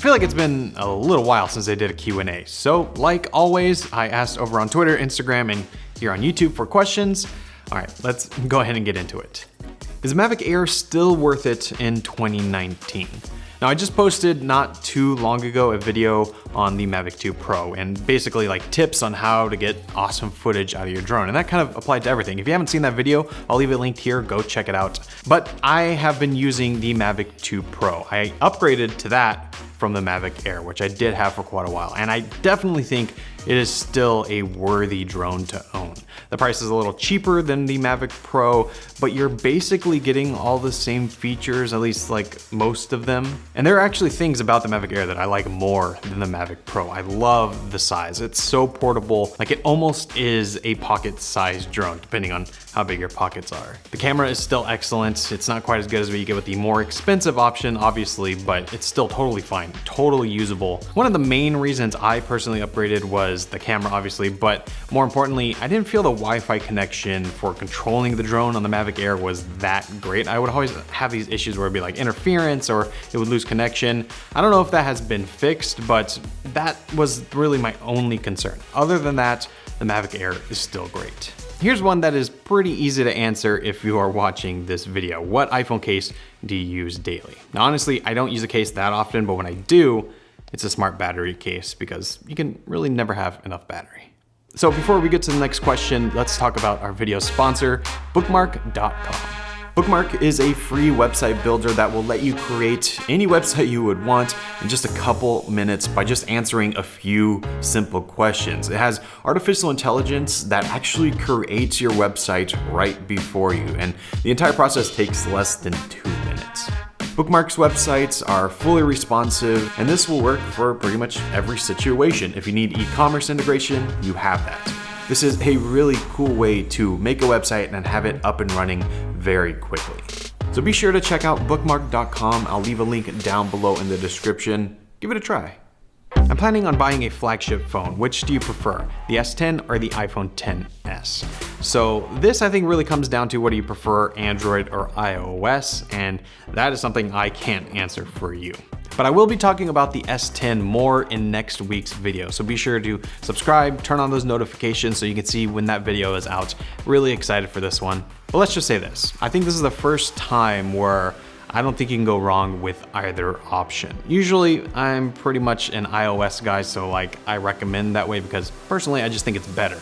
feel like it's been a little while since I did a Q&A. So like always, I asked over on Twitter, Instagram, and here on YouTube for questions. All right, let's go ahead and get into it. Is the Mavic Air still worth it in 2019? Now, I just posted not too long ago a video on the Mavic 2 Pro and basically like tips on how to get awesome footage out of your drone. And that kind of applied to everything. If you haven't seen that video, I'll leave it linked here, go check it out. But I have been using the Mavic 2 Pro. I upgraded to that from the Mavic Air, which I did have for quite a while. And I definitely think it is still a worthy drone to own. The price is a little cheaper than the Mavic Pro, but you're basically getting all the same features, at least like most of them. And there are actually things about the Mavic Air that I like more than the Mavic Pro. I love the size. It's so portable. Like it almost is a pocket-sized drone, depending on how big your pockets are. The camera is still excellent. It's not quite as good as what you get with the more expensive option, obviously, but it's still totally fine, totally usable. One of the main reasons I personally upgraded was the camera, obviously, but more importantly, I didn't feel the Wi-Fi connection for controlling the drone on the Mavic Air was that great. I would always have these issues where it'd be like interference or it would lose connection. I don't know if that has been fixed, but that was really my only concern. Other than that, the Mavic Air is still great. Here's one that is pretty easy to answer if you are watching this video. What iPhone case do you use daily? Now, honestly, I don't use a case that often, but when I do, it's a smart battery case because you can really never have enough battery. So before we get to the next question, let's talk about our video sponsor, bookmark.com. Bookmark is a free website builder that will let you create any website you would want in just a couple minutes by just answering a few simple questions. It has artificial intelligence that actually creates your website right before you, and the entire process takes less than 2 minutes. Bookmark's websites are fully responsive, and this will work for pretty much every situation. If you need e-commerce integration, you have that. This is a really cool way to make a website and have it up and running very quickly. So be sure to check out bookmark.com. I'll leave a link down below in the description. Give it a try. I'm planning on buying a flagship phone. Which do you prefer, the S10 or the iPhone XS? So this, I think, really comes down to what do you prefer, Android or iOS, and that is something I can't answer for you. But I will be talking about the S10 more in next week's video, so be sure to subscribe, turn on those notifications so you can see when that video is out. Really excited for this one. But let's just say this, I think this is the first time where I don't think you can go wrong with either option. Usually I'm pretty much an iOS guy, so like I recommend that way because personally I just think it's better.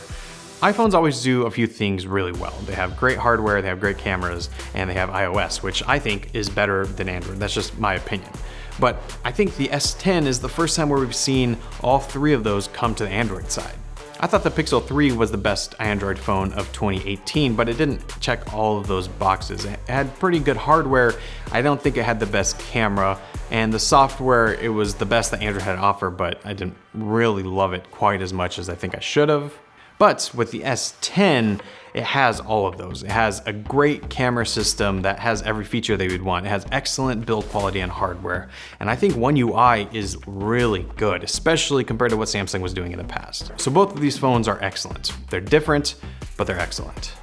iPhones always do a few things really well. They have great hardware, they have great cameras, and they have iOS, which I think is better than Android. That's just my opinion. But I think the S10 is the first time where we've seen all three of those come to the Android side. I thought the Pixel 3 was the best Android phone of 2018, but it didn't check all of those boxes. It had pretty good hardware. I don't think it had the best camera, and the software, it was the best that Android had to offer, but I didn't really love it quite as much as I think I should have. But with the S10, it has all of those. It has a great camera system that has every feature that you'd want. It has excellent build quality and hardware. And I think One UI is really good, especially compared to what Samsung was doing in the past. So both of these phones are excellent. They're different, but they're excellent.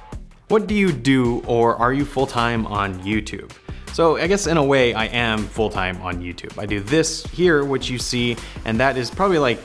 What do you do, or are you full-time on YouTube? So I guess in a way I am full-time on YouTube. I do this here, which you see, and that is probably like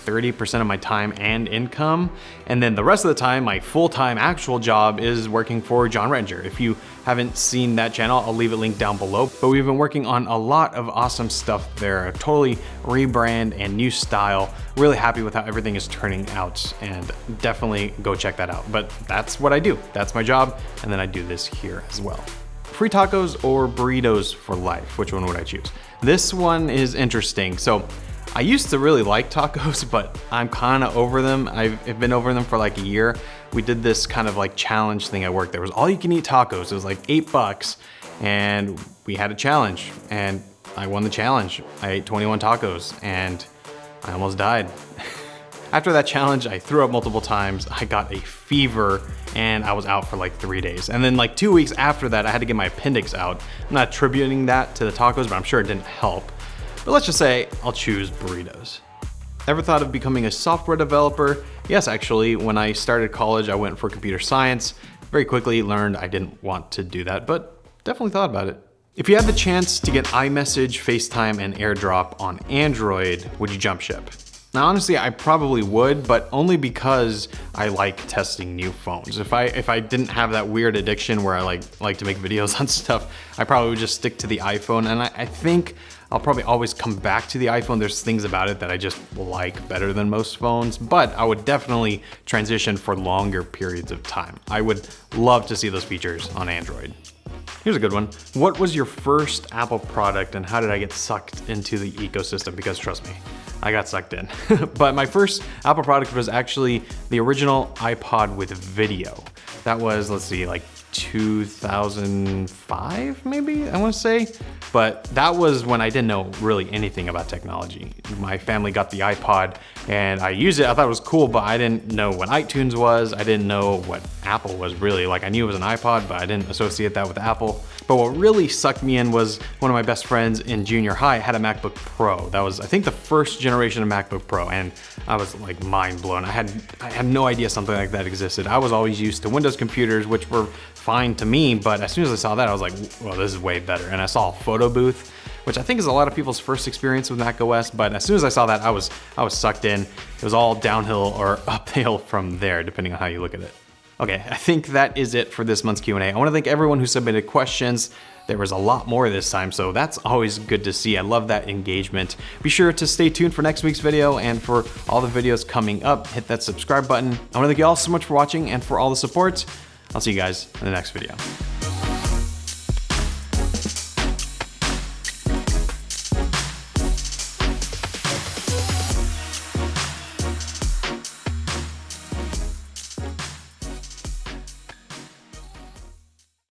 30% of my time and income. And then the rest of the time, my full-time actual job is working for John Rettinger. If you haven't seen that channel, I'll leave a link down below. But we've been working on a lot of awesome stuff there, a totally rebrand and new style. Really happy with how everything is turning out, and definitely go check that out. But that's what I do. That's my job. And then I do this here as well. Free tacos or burritos for life? Which one would I choose? This one is interesting. So I used to really like tacos, but I'm kind of over them. I've been over them for like a year. We did this kind of like challenge thing at work. There was all you can eat tacos. It was like $8 and we had a challenge and I won the challenge. I ate 21 tacos and I almost died. After that challenge, I threw up multiple times. I got a fever and I was out for like 3 days. And then like 2 weeks after that, I had to get my appendix out. I'm not attributing that to the tacos, but I'm sure it didn't help. But let's just say I'll choose burritos. Ever thought of becoming a software developer? Yes, actually, when I started college, I went for computer science. Very quickly learned I didn't want to do that, but definitely thought about it. If you had the chance to get iMessage, FaceTime, and AirDrop on Android, would you jump ship? Now, honestly, I probably would, but only because I like testing new phones. If I didn't have that weird addiction where I like to make videos on stuff, I probably would just stick to the iPhone. And I think I'll probably always come back to the iPhone. There's things about it that I just like better than most phones, but I would definitely transition for longer periods of time. I would love to see those features on Android. Here's a good one. What was your first Apple product and how did I get sucked into the ecosystem? Because trust me, I got sucked in. But my first Apple product was actually the original iPod with video. That was, let's see, like 2005 maybe, I want to say. But that was when I didn't know really anything about technology. My family got the iPod and I used it. I thought it was cool, but I didn't know what iTunes was. I didn't know what Apple was really. Like, I knew it was an iPod, but I didn't associate that with Apple. But what really sucked me in was one of my best friends in junior high had a MacBook Pro. That was, I think, the first generation of MacBook Pro, and I was like mind blown. I had no idea something like that existed. I was always used to Windows computers, which were fine to me, but as soon as I saw that, I was like, well, this is way better. And I saw a photo booth, which I think is a lot of people's first experience with macOS, but as soon as I saw that, I was sucked in. It was all downhill or uphill from there, depending on how you look at it. Okay, I think that is it for this month's Q&A. I want to thank everyone who submitted questions. There was a lot more this time, so that's always good to see. I love that engagement. Be sure to stay tuned for next week's video and for all the videos coming up. Hit that subscribe button. I want to thank you all so much for watching and for all the support. I'll see you guys in the next video.